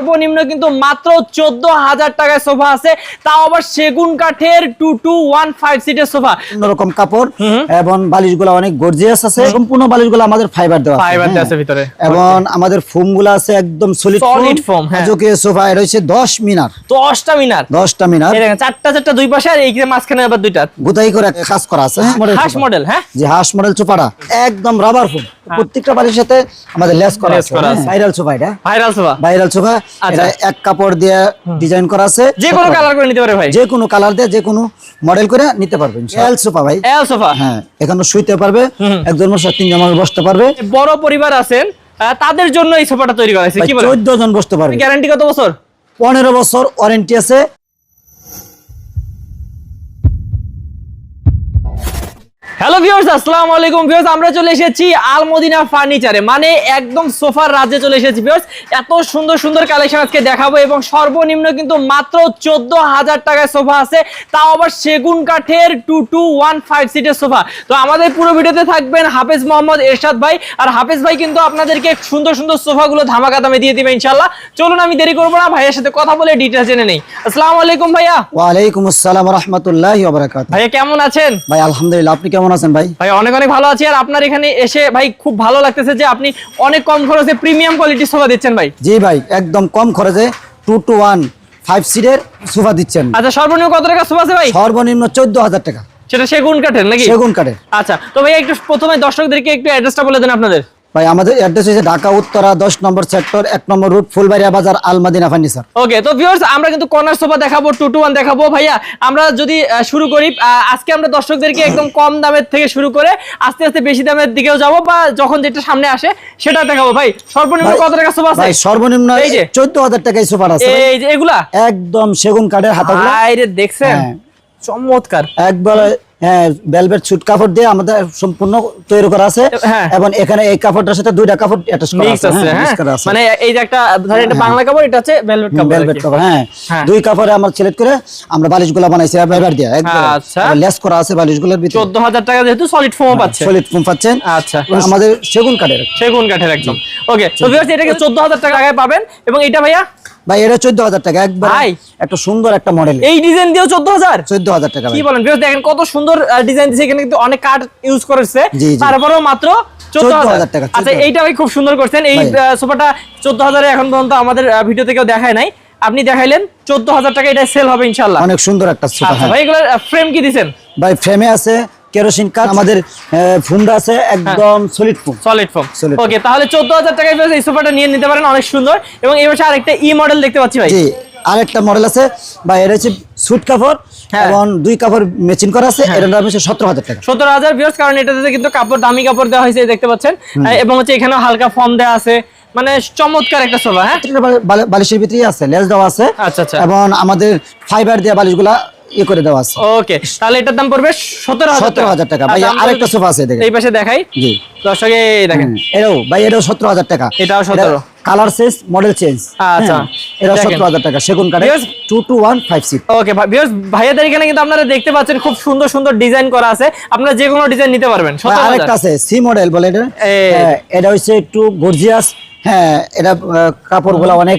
সর্বনিম্ন কিন্তু মাত্র 14,000 টাকায় সোফা আছে, তাও আবার সেগুন কাঠের 2215 সিটের সোফা। অন্যরকম কাপড় এবং বালিশগুলো অনেক গর্জিয়াস আছে, সম্পূর্ণ বালিশগুলো আমাদের ফাইবার দেওয়া আছে ভিতরে, এবং আমাদের ফোমগুলো আছে একদম সলিড ফোম। আজকে সোফা এর হচ্ছে 10 মিনার, 10টা মিনার, 10টা মিনার, এই দেখেন চারটা দুই পাশে আর এইখানে মাঝখানে আবার দুইটা গোটাই করে খাস করা আছে। হাঁস মডেল, হ্যাঁ যে হাঁস মডেল সোফাটা একদম রাবার ফোম, প্রত্যেকটা বালিশের সাথে আমাদের লেস করা আছে। ভাইরাল সোফা, এটা ভাইরাল সোফা। এটা এক কাপড় দিয়ে ডিজাইন করা আছে, যে কোনো কালার করে নিতে পারে ভাই, যে কোনো কালার দিয়ে যে কোনো মডেল করে নিতে পারবেন। এল সোফা ভাই, এল সোফা, হ্যাঁ এখানে শুইতে পারবে, একজন মানুষ 3 জন বসতে পারবে। বড় পরিবার আছেন তাদের জন্য এই সোফাটা তৈরি করা হয়েছে। কি বলেন? 14 জন বসতে পারবে। গ্যারান্টি কত বছর? 15 বছর ওয়ারেন্টি আছে। হ্যালো ভিউয়ার্স, আসসালামু আলাইকুম ভিউয়ার্স, আমরা চলে এসেছি আল মদিনা ফার্নিচারে, মানে একদম সোফার রাজ্যে চলে এসেছি ভিউয়ার্স। এত সুন্দর সুন্দর কালেকশন আজকে দেখাবো এবং সর্বনিম্ন কিন্তু মাত্র 14,000 টাকায় সোফা আছে, তাও আবার সেগুন কাঠের 2215 সিটের সোফা। তো আমাদের পুরো ভিডিওতে থাকবেন হাফেজ মোহাম্মদ এরশাদ ভাই, আর হাফেজ ভাই কিন্তু আপনাদেরকে সুন্দর সুন্দর সোফাগুলো ধামাকা দামে দিয়ে দিবে ইনশাআল্লাহ। চলুন আমি দেরি করবো না, ভাইয়ের সাথে কথা বলে ডিটেইলস জেনে নেই। আসসালামু আলাইকুম ভাইয়া। ওয়া আলাইকুম আসসালাম ওয়া রাহমাতুল্লাহি ওয়া বারাকাতুহু। ভাইয়া কেমন আছেন? ভাই আলহামদুলিল্লাহ, আপনি কেমন আছেন ভাই? ভাই অনেক অনেক ভালো আছি। আর আপনার এখানে এসে ভাই খুব ভালো লাগতেছে যে আপনি অনেক কম খরচে প্রিমিয়াম কোয়ালিটির সোফা দিচ্ছেন ভাই। জি ভাই, একদম কম খরচে 2 to 1 5 সিটের সোফা দিচ্ছেন। আচ্ছা, সর্বনিম্ন কত টাকা সোফা আছে ভাই? সর্বনিম্ন 14,000 টাকা। সেটা সেগুন কাঠের নাকি? সেগুন কাঠের। আচ্ছা, তো ভাই একটু প্রথমে দর্শকদেরকে একটু অ্যাড্রেসটা বলে দেন আপনাদের। ভাই আমাদের অ্যাড্রেস হচ্ছে ঢাকা উত্তরা 10 নম্বর সেক্টর 1 নম্বর রুট ফুলবাড়িয়া বাজার আল মদিনা ফার্নিচার। ওকে, তো ভিউয়ার্স আমরা কিন্তু কর্নার সোফা দেখাবো, 2 to 1 দেখাবো। ভাইয়া আমরা যদি শুরু করি, আজকে আমরা দর্শকদেরকে একদম কম দামের থেকে শুরু করে আস্তে আস্তে বেশি দামের দিকেও যাব, বা যখন যেটা সামনে আসে সেটা দেখাবো। ভাই সর্বনিম্ন কত টাকা সোফা আছে? ভাই সর্বনিম্ন এই যে 14,000 টাকায় সোফা আছে। এই যে এগুলা একদম সেগুন কাঠের হাতাগুলো। আরে দেখছেন, চমৎকার একবার। হ্যাঁ, ভেলভেট সুট কাপড় দিয়ে আমাদের সম্পূর্ণ তৈরি করা আছে, এবং এখানে এই কাপড়টার সাথে দুইটা কাপড় অ্যাটাচ করা আছে। মানে এই যে একটা ধরেন এটা বাংলা কাপড়, এটা আছে ভেলভেট কাপড়। ভেলভেট কাপড়, হ্যাঁ দুই কাপড়ে আমরা সিলেক্ট করে আমরা বালিশগুলো বানাইছি ফাইবার দিয়ে, একদম লেস করা আছে বালিশগুলোর ভিতরে। 14,000 টাকা যেহেতু সলিড ফোম পাচ্ছেন, সলিড ফোম পাচ্ছেন। আচ্ছা, আমাদের সেগুন কাঠের একদম। ওকে, তো ভিউয়ার্স এটাকে 14,000 টাকায় পাবেন। এবং এটা ভাইয়া? ভাই এটা 14,000 টাকা, একবার একটা সুন্দর একটা মডেল। এই ডিজাইন দিয়েও 14,000 টাকা। কি বলেন ভিউয়ার্স, দেখেন কত সুন্দর ডিজাইন দিয়েছে, এখানে কিন্তু অনেক কাঠ ইউজ করেছে, তারপরেও মাত্র 14,000 টাকা। আচ্ছা, এইটা ভাই খুব সুন্দর করছেন। এই সোফাটা 14,000 এ এখন পর্যন্ত আমাদের ভিডিও থেকেও দেখায় নাই, আপনি দেখাইলেন 14,000 টাকা, এটা সেল হবে ইনশাআল্লাহ। অনেক সুন্দর একটা সোফা। আচ্ছা ভাই, এগুলোর ফ্রেম কি দিবেন? ভাই ফ্রেমে আছে কেরোসিন কাঠ, আমাদের ফোমটা আছে একদম সলিড ফোম। ওকে, তাহলে 14,000 টাকায় এই সোফাটা নিয়ে নিতে পারেন, অনেক সুন্দর। এবং এই পাশে আরেকটা ই মডেল দেখতে পাচ্ছি ভাই। জি, আরেকটা মডেল আছে ভাই, এটা হচ্ছে সুট কাপড় এবং দুই কাপড় ম্যাচিং করা আছে। এর দাম হচ্ছে 17,000 টাকা। 17,000 ভিউয়ার্স, কারণ এটাতে কিন্তু কাপড় দামি কাপড় দেওয়া হয়েছে দেখতে পাচ্ছেন, এবং হচ্ছে এখানে হালকা ফর্ম দেওয়া আছে, মানে চমৎকার একটা সোফা। হ্যাঁ, বালিশের ভিতরে আছে লেস দেওয়া আছে। আচ্ছা, এবং আমাদের ফাইবার দিয়ে বালিশগুলা করে দেওয়া আছে। ওকে, তাহলে এটার দাম পড়বে 17,000 টাকা। ভাই আরেকটা সোফা আছে, দেখেন এই পাশে দেখাই। জি দর্শকে দেখেন, এটাও ভাই, এটাও 17,000 টাকা। এটাও 17, কালার চেঞ্জ, মডেল চেঞ্জ। আচ্ছা, এটা 17,000 টাকা, সেগুন কাঠের 2 to 1 5 সিট। ওকে ভিউয়ার্স, ভাইয়াদের এখানে কিন্তু আপনারা দেখতে পাচ্ছেন খুব সুন্দর সুন্দর ডিজাইন করা আছে, আপনারা যে কোনো ডিজাইন নিতে পারবেন। আরেকটা আছে সি মডেল বলে, এটা হচ্ছে একটু গর্জিয়াস। হ্যাঁ, এটা কাপড়গুলো অনেক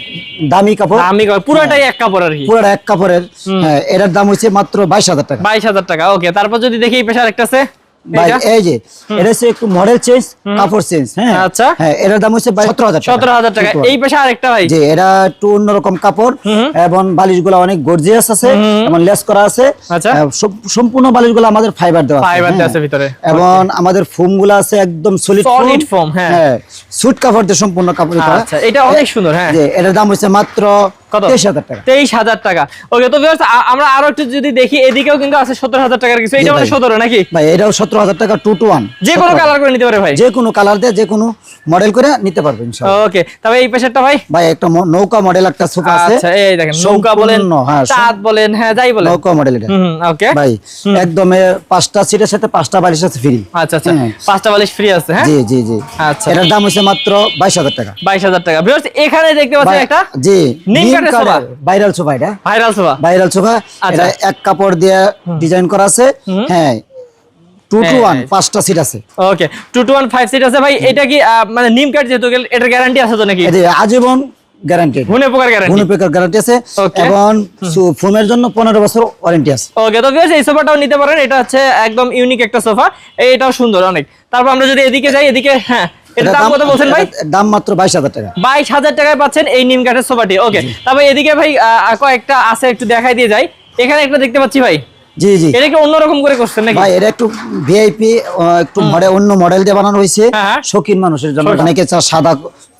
দামি কাপড়, পুরোটাই এক কাপড় আর কি, পুরোটা এক কাপড়ের। হ্যাঁ, এটার দাম হচ্ছে মাত্র 22,000 টাকা। 22,000 টাকা। ওকে, তারপর যদি দেখি এই পাশে আরেকটা আছে ভাই, এই যে এটা হচ্ছে একটু মডেল চেঞ্জ, কাপড় চেঞ্জ। হ্যাঁ, আচ্ছা, হ্যাঁ এটার দাম হচ্ছে 17,000 টাকা। এই পাশে আরেকটা ভাই, যে এটা একটু অন্যরকম কাপড় এবং বালিশগুলো অনেক গর্জিয়াস আছে এবং লেস করা আছে। সম্পূর্ণ বালিশগুলো আমাদের ফাইবার দেওয়া আছে ভিতরে, এবং আমাদের ফোমগুলো আছে একদম সলিড ফোম। হ্যাঁ, সুট কাপড় দিয়ে সম্পূর্ণ কাপড় করা। আচ্ছা, এটা অনেক সুন্দর। হ্যাঁ, যে এটার দাম হচ্ছে মাত্র 23,000 টাকা। 23,000 টাকা। ওকে, তো ভিউয়ার্স আমরা আরো একটু যদি দেখি, এদিকেও কিন্তু আছে 17,000 টাকার কিছু। এটা মানে 17 নাকি ভাই? এটাও 17,000 টাকা, 2 to 1। যে কোনো কালার করে নিতে পারে ভাই, যে কোনো কালার দিয়ে যে কোনো মডেল করে নিতে পারবেন ইনশাআল্লাহ। ওকে, তবে এই পাশেরটা ভাই, ভাই একটা নৌকা মডেল একটা সোফা আছে। আচ্ছা, এই দেখেন নৌকা বলেন, চাঁদ বলেন, হ্যাঁ যাই বলেন, নৌকা মডেল এটা। ওকে ভাই, একদম 5টা সিটের সাথে 5টা বালিশ আছে ফ্রি। আচ্ছা, 5টা বালিশ ফ্রি আছে। হ্যাঁ, জি। আচ্ছা, এটার দাম হচ্ছে মাত্র 22,000 টাকা। 22,000 টাকা। ভিউয়ার্স এখানে দেখতে পাচ্ছেন একটা জি নিম কাঠের সোফা, ভাইরাল সোফা। এটা ভাইরাল সোফা। এটা এক কাপড় দিয়ে ডিজাইন করা আছে। হ্যাঁ, 2 to 1 5টা সিট আছে। ওকে, 2 to 1 5 সিট আছে ভাই। এটা কি মানে নিম কাঠ যেহেতু, এটার গ্যারান্টি আছে তো নাকি? আজীবন গ্যারান্টি, ঘুনে পোকার গ্যারান্টি, ঘুনে পোকার গ্যারান্টি আছে এবং ফোমের জন্য 15 বছর ওয়ারেন্টি আছে। ওকে, তো ভিউয়ার্স এই সোফাটাও নিতে পারেন, এটা হচ্ছে একদম ইউনিক একটা সোফা, এটাও সুন্দর অনেক। তারপর আমরা যদি এদিকে যাই, এদিকে হ্যাঁ, এটা দাম কত বলছেন ভাই? দাম মাত্র 22,000 টাকা। 22,000 টাকায় পাচ্ছেন এই নিম কাঠের সোফাটি। ওকে, তারপর এদিকে ভাই কয়েকটা আছে, একটু দেখাই দিয়ে যাই। এখানে একটা দেখতে পাচ্ছি ভাই, জি জি, এটা কি অন্যরকম করে করছেন নাকি ভাই? এটা একটু ভিআইপি, একটু মডেল, অন্য মডেল দিয়ে বানানো হয়েছে শৌখিন মানুষের জন্য, অনেকে চা সাদা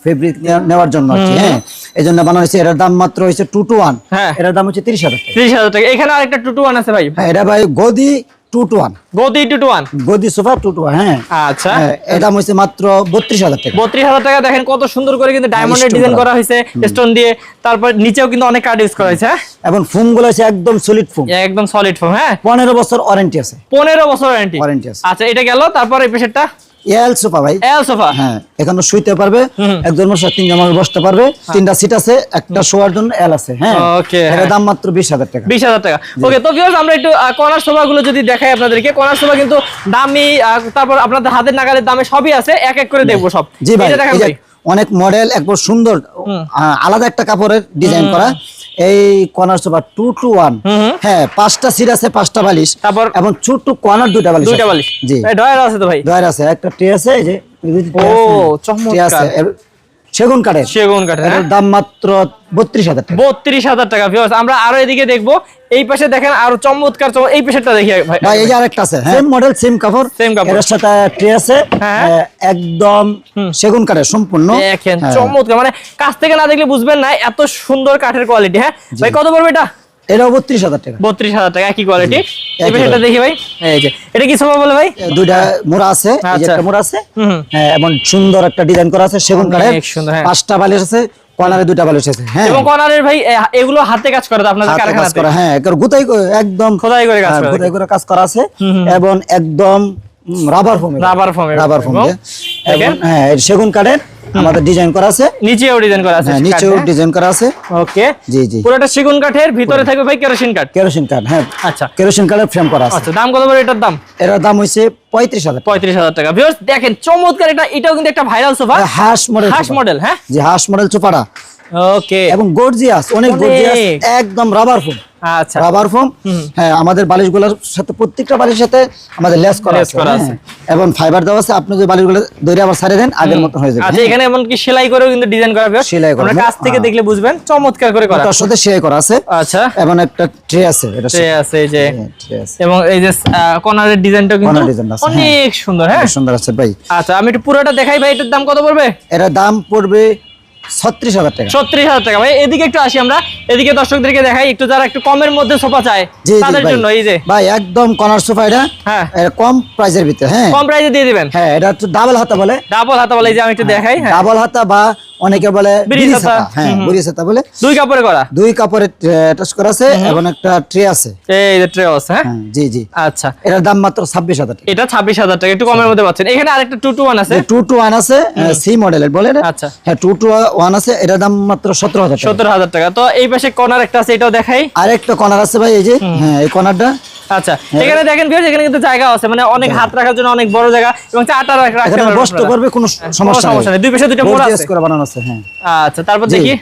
ফেব্রিক নেওয়ার জন্য আর কি। হ্যাঁ, এই জন্য বানানো হয়েছে। এটার দাম মাত্র হচ্ছে 2 to 1, এটার দাম হচ্ছে 30,000 টাকা। 30,000 টাকা। এখানে আরেকটা 2 to 1 আছে ভাই। হ্যাঁ, এটা ভাই গদি 2 to 1, গদি 2 to 1, গদি সোফা 2 to 1। হ্যাঁ আচ্ছা, এটা হচ্ছে মাত্র 32,000 টাকা। 32,000 টাকা। দেখেন কত সুন্দর করে কিন্তু ডায়মন্ডের ডিজাইন করা হয়েছে স্টোন দিয়ে, তারপর নিচেও কিন্তু অনেক কার্ড ইউজ করা হয়েছে। এবং ফোম গুলো আছে একদম সলিড ফোম, একদম সলিড ফোম। হ্যাঁ, 15 বছর ওয়ারেন্টি আছে। 15 বছর ওয়ারেন্টি আছে। আচ্ছা, এটা গেল। তারপর এই পেশেরটা এল সোফা ভাই, এল সোফা। হ্যাঁ, এখানে শুইতে পারবে, একজন মানুষ 3 জন মানুষ বসতে পারবে, 3টা সিট আছে, একটা শোয়ার জন্য এল আছে। হ্যাঁ, ওকে, এর দাম মাত্র 20,000 টাকা। 20,000 টাকা। ওকে, তো ভিউয়ার্স আমরা একটু কর্নার সোফা গুলো যদি দেখাই আপনাদেরকে, কর্নার সোফা কিন্তু দামি, তারপর আপনাদের হাতের নাগালের দামে সবই আছে, এক এক করে দেখবো সব। জি ভাই, এটা দেখেন ভাই, অনেক মডেল, একবার সুন্দর আলাদা একটা কাপড়ের ডিজাইন করা এই কর্নার সোফা 2 to 1। হ্যাঁ, 5টা সিট আছে, 5টা বালিশ, তারপর এবং ছোট কর্নার 2টা বালিশ, 2টা বালিশ। জি, ডয়ার আছে তো ভাই? ডয়ার আছে, একটা ট্রে আছে, এই যে ও চমৎকার, সেগুন কাঠের। সেগুন কাঠের। এর দাম মাত্র 32,000 টাকা। 32,000 টাকা। ভিউয়ার্স আমরা আরো এদিকে দেখবো, এই পাশে দেখেন আরো চমৎকার এই পাশেরটা দেখি ভাই। ভাই এই যে আরেকটা আছে, সেম মডেল, সেম কাপড়, এর সাথে ট্রে আছে, একদম সেগুন কাঠের সম্পূর্ণ। দেখেন চমৎকার, মানে কাছ থেকে না দেখলে বুঝবেন না এত সুন্দর কাঠের কোয়ালিটি। হ্যাঁ ভাই, কত পড়বে এটা? এটাও 32,000 টাকা। 32,000 টাকা, একই কোয়ালিটি। এই পাশেরটা দেখি ভাই, এই যে এটা কি সোফা বলে ভাই? দুইটা মোড়া আছে, এই যে একটা মোড়া আছে, হ্যাঁ, এবং সুন্দর একটা ডিজাইন করা আছে সেগুন কাঠের, 5টা বালিশ আছে, কর্নারে 2টা বালিশ আছে। হ্যাঁ, এবং কর্নারের ভাই এগুলো হাতে কাজ করে তো আপনাদের কারখানাতে? হ্যাঁ, গোটাই একদম খোদাই করে কাজ করে, খোদাই করে কাজ করা আছে, এবং একদম rubber foam, rubber foam, rubber foam. হ্যাঁ, সেগুন কাঠের আমাদের ডিজাইন করা আছে, নিচেও ডিজাইন করা আছে, হ্যাঁ, নিচেও ডিজাইন করা আছে। ওকে, জি জি, পুরোটা সেগুন কাঠের, ভিতরে থাকবে ভাই কেরোসিন কাঠ। কেরোসিন কাঠ, হ্যাঁ, আচ্ছা, কেরোসিন কাঠের ফ্রেম করা আছে। আচ্ছা, দাম কত পড়ে এটার দাম? এটার দাম হইছে 35,000। 35,000 টাকা। ভিউয়ার্স দেখেন চমৎকার, এটাও কিন্তু একটা ভাইরাল সোফা, হাঁস মডেল, হাঁস মডেল। হ্যাঁ, জি, হাঁস মডেল সোফাটা। ওকে, এবং গর্জিয়াস, অনেক গর্জিয়াস, একদম রাবার ফোম। আচ্ছা, রাবার ফোম। হ্যাঁ, আমাদের বালিশগুলোর সাথে, প্রত্যেকটা বালিশের সাথে আমাদের লেস করা আছে, এবং ফাইবার দেওয়া আছে। আপনি যদি বালিশগুলো ধরে আবার ছাড়ে দেন, আগের মতো হয়ে যাবে। আচ্ছা, এখানে এমন কি সেলাই করেও কিন্তু ডিজাইন করা হবে, সেলাই করা, কাছ থেকে দেখলে বুঝবেন চমৎকার করে করা, তার সাথে সেলাই করা আছে। আচ্ছা, এবং একটা ট্রে আছে, এটা ট্রে আছে, এই যে এবং এই যে কর্নারের ডিজাইনটাও কিন্তু অনেক সুন্দর। হ্যাঁ, সুন্দর আছে ভাই। আচ্ছা, আমি একটু পুরোটা দেখাই ভাই, এটার দাম কত পড়বে? এটার দাম পড়বে 36,000 টাকা। 36,000 টাকা। ভাই এদিকে একটু আসি আমরা, এদিকে দর্শকদেরকে দেখাই একটু, যারা একটু কমের মধ্যে সোফা চায় তাদের জন্য এই যে ভাই একদম কর্নার সোফা, এটা হ্যাঁ, এটা কম প্রাইসের ভিতরে। হ্যাঁ, কম প্রাইসে দিয়ে দিবেন। হ্যাঁ, এটা হচ্ছে ডাবল হাতা বলে, ডাবল হাতা বলে, এই যে আমি একটু দেখাই। হ্যাঁ, ডাবল হাতা বা অনেকে বলে ব্রিজ হাতা। হ্যাঁ, ব্রিজ হাতা বলে, দুই কাপড়ে করা, দুই কাপড়ে অ্যাটাচ করা আছে, এবং একটা ট্রে আছে, এই যে ট্রে আছে। হ্যাঁ, জি জি। আচ্ছা, এটার দাম মাত্র 26,000 টাকা। এটা 26,000 টাকা, একটু কমের মধ্যে পাচ্ছেন। এখানে আরেকটা 2 to 1 আছে, 2 to 1 আছে, সি মডেলের বলে এটা। আচ্ছা, হ্যাঁ, 2 to 1 আছে, এটার দাম মাত্র 17,000 টাকা। 17,000 টাকা। তো এই পাশে কর্নার একটা আছে, এটাও দেখাই। আরেকটা কর্নার আছে ভাই, এই যে, হ্যাঁ, এই কর্নারটা। আচ্ছা, এখানে দেখেন ভিউয়ার্স, এখানে কিন্তু জায়গা আছে, মানে অনেক হাত রাখার জন্য অনেক বড় জায়গা, এবং চারটা রাখতে পারবেন, বসতে পারবে, কোনো সমস্যা নেই। দুই পাশে দুইটা মোড় আছে, করে বানানো আছে। হ্যাঁ, আচ্ছা, তারপর দেখি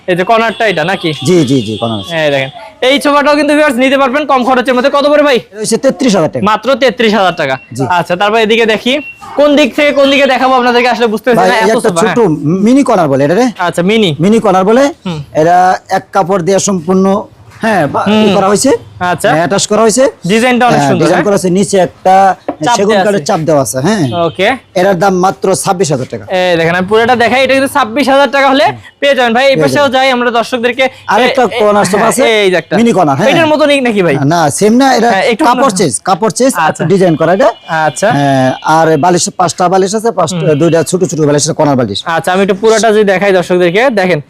এই যে কর্নারটা, এটা নাকি? জি জি জি, কর্নার আছে। এই দেখেন, এই সোফাটাও কিন্তু ভিউয়ার্স নিতে পারবেন কম খরচের মধ্যে। কত পড়ে ভাই? এটা হচ্ছে 33,000 টাকা, মাত্র 33,000 টাকা। আচ্ছা, তারপর এদিকে দেখি, কোন দিক থেকে কোন দিকে দেখাবো আপনাদেরকে আসলে বুঝতে পারছি না, এত সোফা। ছোট মিনি কর্নার বলে এটা রে। আচ্ছা, মিনি কর্নার বলে, এরা এক কাপড় দিয়ে সম্পূর্ণ, হ্যাঁ, করা হয়েছে। আচ্ছা, অ্যাটাচ করা হয়েছে, ডিজাইনটা অনেক সুন্দর। ডিজাইন করা আছে, নিচে একটা সেগুন কাঠের চাপ দেওয়া আছে। হ্যাঁ, ওকে, এটার দাম মাত্র 26,000 টাকা। এই দেখেন, আমি পুরোটা দেখাই, এটা কিন্তু 26,000 টাকা হলে পেয়ে যাবেন ভাই। এই পাশেও যাই আমরা দর্শকদেরকে, আরেকটা কর্নার সোফা আছে, এই যে একটা মিনি কর্নার। হ্যাঁ, এটার মতো নাকি ভাই? না, সেম না, এটা কাপড় চেস একটা ডিজাইন করা এটা। আচ্ছা, আর বালিশ 5টা বালিশ আছে, 2টা ছোট ছোট বালিশ আছে, কর্নার বালিশ। আচ্ছা, আমি একটু পুরোটা যদি দেখাই দর্শকদেরকে, দেখেন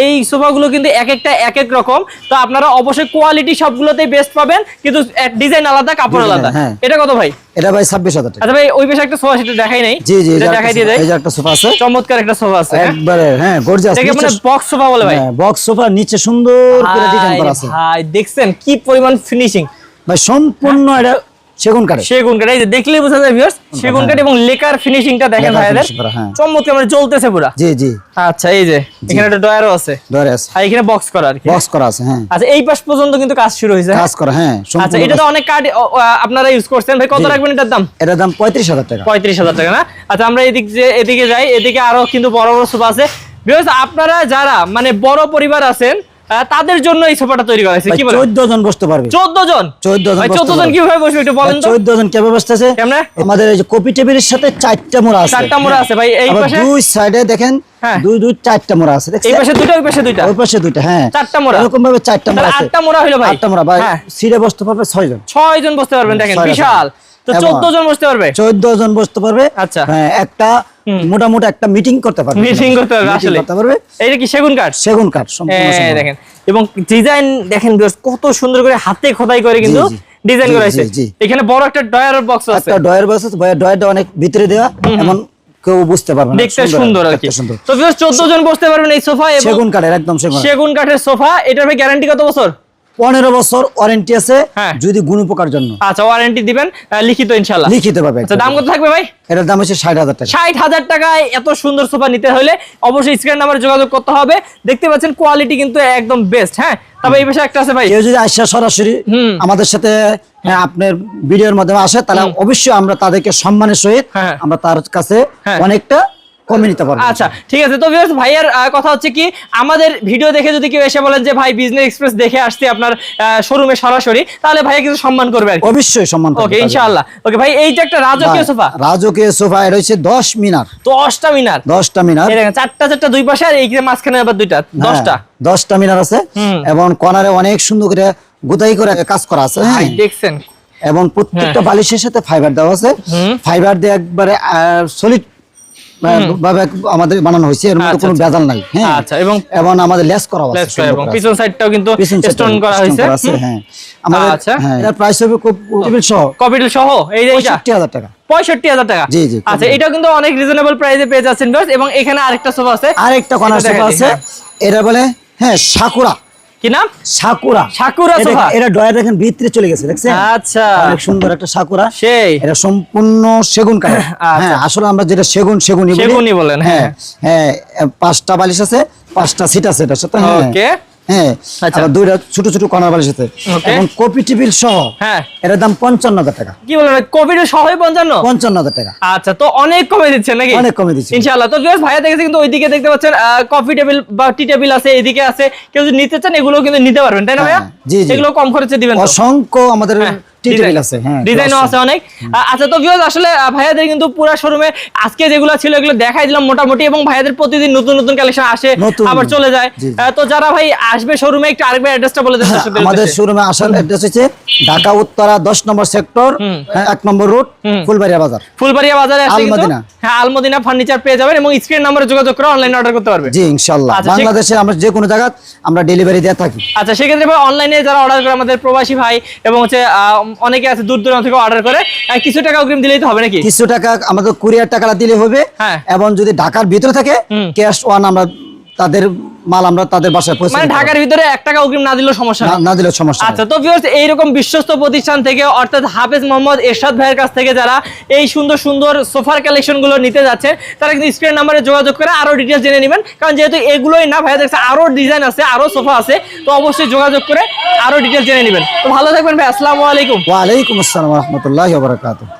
এই সোফাগুলো কিন্তু এক একটা এক এক রকম, তো আপনারা অবশ্যই কোয়ালিটি সবগুলোতেই বেস্ট পাবেন, কিন্তু ডিজাইন আলাদা, কাপড় আলাদা। এটা কত ভাই? এটা ভাই 26,000 টাকা। আচ্ছা ভাই, ওই পাশে একটা সোফা সেটা দেখাই নাই। জি জি, এটা দেখাই দিয়ে যাই। এই যে একটা সোফা আছে, চমৎকার একটা সোফা আছে, একবারে, হ্যাঁ, গর্জিয়াস। এটা মানে বক্স সোফা বলে ভাই? হ্যাঁ, বক্স সোফা, নিচে সুন্দর করে ডিজাইন করা আছে। ভাই দেখছেন কি পরিমাণ ফিনিশিং ভাই, সম্পূর্ণ এটা সেগুন কাঠের। সেগুন কাঠ, এই যে দেখলেই বোঝা যায় ভিউয়ার্স, সেগুন কাঠ এবং লেকার ফিনিশিংটা দেখেন ভাইদের, চমৎকার মানে জ্বলতেছে পুরো। জি জি। আচ্ছা এই যে এখানে একটা ডয়ারও আছে, ডয়ার আছে, আর এখানে বক্স করা আর কি, বক্স করা আছে। হ্যাঁ আচ্ছা এই পাশ পর্যন্ত কিন্তু কাজ শুরু হয়েছে, কাজ করা। হ্যাঁ আচ্ছা এটা তো অনেক কাঠ আপনারা ইউজ করছেন ভাই, কত রাখবেন এটার দাম? এটার দাম 35,000 টাকা। 35,000 টাকা না? আচ্ছা আমরা এদিকে যাই, এদিকে আরো কিন্তু বড় বড় সোফা আছে। ভিউয়ার্স আপনারা যারা মানে বড় পরিবার আছেন তাদের জন্য এই সোফাটা তৈরি করা হয়েছে। কি বলেন? 14 জন বসতে পারবে। 14 জন? 14 জন কিভাবে বসবে একটু বলেন তো। 14 জন কিভাবে বসতেছে? কেমনে? আমাদের এই যে কপি টেবিলের সাথে 4টা মোড়া আছে। 4টা মোড়া আছে ভাই, এই পাশে দুই সাইডে দেখেন, দুই 4টা মোড়া আছে। দেখছেন? এই পাশে দুটো, ওই পাশে দুটো, ওই পাশে দুইটা। হ্যাঁ 4টা মোড়া, এরকম ভাবে 4টা মোড়া আছে। 8টা মোড়া হলো ভাই। 8টা মোড়া ভাই, সিটে বসতে পারবে 6 জন। 6 জন বসতে পারবেন, দেখেন বিশাল। তো 14 জন বসতে পারবে। 14 জন বসতে পারবে। আচ্ছা হ্যাঁ একটা মোটামুটি একটা মিটিং করতে পারবে। মিটিং করতে পারবে আসলে। করতে পারবে। এইটা কি সেগুন কাঠ? সেগুন কাঠ সম্পূর্ণ। এই দেখেন, এবং ডিজাইন দেখেন কত সুন্দর করে হাতে খোদাই করে কিন্তু ডিজাইন করা হয়েছে। এখানে বড় একটা ডয়ার বক্স আছে, একটা ডয়ার বক্স আছে। ডয়ারটা অনেক ভিতরে দেওয়া, এমন কেউ বুঝতে পারবে না, দেখতে সুন্দর আর কি। তো ভিউয়ার্স 14 জন বসতে পারবেন এই সোফা, এবং সেগুন কাঠের, একদম সেগুন কাঠের সোফা। এটার ভাই গ্যারান্টি কত বছর? 15 বছর ওয়ারেন্টি আছে, যদি গুণ উপকার জন্য। আচ্ছা ওয়ারেন্টি দিবেন লিখিত ইনশাআল্লাহ? লিখিত পাবে। আচ্ছা দাম কত থাকবে ভাই? এটার দাম হচ্ছে 60,000 টাকা। 60,000 টাকায় এত সুন্দর সোফা নিতে হলে অবশ্যই স্ক্রিন নাম্বারে যোগাযোগ করতে হবে। দেখতে পাচ্ছেন কোয়ালিটি কিন্তু একদম বেস্ট। হ্যাঁ তবে এই বিষয়ে একটা আছে ভাই, কেউ যদি আসে সরাসরি আমাদের সাথে আপনার ভিডিওর মাধ্যমে আসে, তাহলে অবশ্যই আমরা তাদেরকে সম্মানের সহিত আমরা তার কাছে অনেকটা কমে নিতে পারবো। আচ্ছা ঠিক আছে। তো ভিউয়ার্স ভাইয়ের কথা হচ্ছে কি, আমাদের ভিডিও দেখে যদি কেউ এসে বলেন যে ভাই বিজনেস এক্সপ্রেস দেখে আসছি আপনার শোরুমে সরাসরি, তাহলে ভাইয়া কিছু সম্মান করবে আর কি? অবশ্যই সম্মান করবে। ওকে ইনশাআল্লাহ। ওকে ভাই এইটা একটা রাজকীয় সোফা। রাজকীয় সোফা, এটা হচ্ছে 10 মিনার। 10টা মিনার? 10টা মিনার। এই দেখেন 4টা দুই পাশে, আর এই যে মাঝখানে আবার দুইটা, 10টা। 10টা মিনার আছে, এবং কর্নারে অনেক সুন্দর করে গোতাই করে কাজ করা আছে। হ্যাঁ দেখছেন, এবং প্রত্যেকটা বালিশের সাথে ফাইবার দেওয়া আছে। ফাইবার দিয়ে একবারে সলিড ভাবে আমাদের বানানো হয়েছে, এর মধ্যে কোনো ভেজাল নাই। হ্যাঁ আচ্ছা, এবং আমাদের লেস করা আছে, এবং পিছন সাইডটাও কিন্তু স্টোন করা হয়েছে। হ্যাঁ আমাদের, আচ্ছা এর প্রাইস হবে টেবিল সহ, কপিটেল সহ। এই যে এটা 65,000 টাকা। 65,000 টাকা? জি জি। আচ্ছা এটাও কিন্তু অনেক রিজনেবল প্রাইসে পেয়ে যাচ্ছেন ভিউয়ার্স। এবং এখানে আরেকটা সোফা আছে, আরেকটা কর্নার সোফা আছে, এটা বলে সাকুরা। কি নাম? সাকুরা। Sakura sofa. এটা ডয়ার দেখেন ভিতরে চলে গেছে, দেখছেন? আচ্ছা অনেক সুন্দর একটা সাকুরা। সেই এটা সম্পূর্ণ সেগুন কাঠ। হ্যাঁ আসলে আমরা যেটা সেগুনই বলেন। হ্যাঁ হ্যাঁ 5টা বালিশ আছে, 5টা সিট আছে এটার সাথে। ওকে হ্যাঁ আচ্ছা, দুইটা ছোট ছোট কর্নার বালিশ আছে, এবং কপি টেবিল সহ। হ্যাঁ এটার দাম 55,000 টাকা। কি বলেন, কপিটেল সহ 55,000 টাকা? আচ্ছা তো অনেক কমে দিচ্ছেন নাকি? অনেক কমে দিচ্ছি ইনশাআল্লাহ। তো ভিউয়ার্স ভাইয়া দেখেছে কিন্তু ওইদিকে দেখতে পাচ্ছেন কফি টেবিল বা টি টেবিল আছে, এদিকে আছে। কেউ যদি নিতে চান এগুলো কিন্তু নিতে পারবেন, তাই না ভাইয়া? জি জি, এগুলো কম খরচে দিবেন তো? অসংখ্য আমাদের টি টেবিল আছে, হ্যাঁ ডিজাইনও আছে অনেক। আচ্ছা তো ভিউয়ার্স আসলে ভাইয়াদের কিন্তু পুরো শোরুমে আজকে যেগুলো ছিল এগুলো দেখাই দিলাম মোটামুটি, এবং ভাইয়াদের প্রতিদিন নতুন নতুন কালেকশন আসে আবার চলে যায়। তো যারা ভাই আসবে শোরুমে একটু আরেকবার অ্যাড্রেসটা বলে দেন দর্শকদের। আমাদের শোরুমে আসার অ্যাড্রেস হচ্ছে ঢাকা উত্তরা 10 নম্বর সেক্টর, 1 নম্বর রোড, ফুলবাড়িয়া বাজার। ফুলবাড়িয়া বাজারে আসলে আলমদিনা। হ্যাঁ আলমদিনা ফার্নিচার পেয়ে যাবেন, এবং স্ক্রিন নম্বরে যোগাযোগ করে অনলাইনে অর্ডার করতে পারবে। জি ইনশাআল্লাহ। বাংলাদেশে আমরা যে কোনো জায়গা আমরা ডেলিভারি দিয়ে থাকি। আচ্ছা সেক্ষেত্রে ভাই অনলাইনে যারা অর্ডার করে আমাদের প্রবাসী ভাই, এবং হচ্ছে অনেকে আছে দূর দূরান্ত থেকে অর্ডার করে, কিছু টাকা অগ্রিম দিলেই তো হবে নাকি? কিছু টাকা আমাদের কুরিয়ার টাকাটা দিলে হবে। এবং যদি ঢাকার ভিতরে থাকে ক্যাশ অন, আমরা তাদের মাল আমরা তাদের বাসায় পৌঁছে, মানে ঢাকার ভিতরে 1 টাকা অগ্রিম না দিলেও সমস্যা না দিলেও সমস্যা। আচ্ছা তো ভিউয়ার্স এইরকম বিশ্বস্ত প্রতিষ্ঠান থেকে, অর্থাৎ হাফেজ মোহাম্মদ এরশাদ ভাইয়ের কাছ থেকে যারা এই সুন্দর সুন্দর সোফার কালেকশন গুলো নিতে যাচ্ছে, তারা কিন্তু স্ক্রিন নাম্বারে যোগাযোগ করে আরো ডিটেইলস জেনে নেবেন। কারণ যেহেতু এগুলোই না, ভাইয়া দেখছে আরো ডিজাইন আছে, আরো সোফা আছে, তো অবশ্যই যোগাযোগ করে আরো ডিটেইলস জেনে নেবেন। তো ভালো থাকবেন ভাই, আসসালামু আলাইকুম। ওয়া আলাইকুম আসসালাম ওয়া রাহমাতুল্লাহি ওয়া বারাকাতুহু।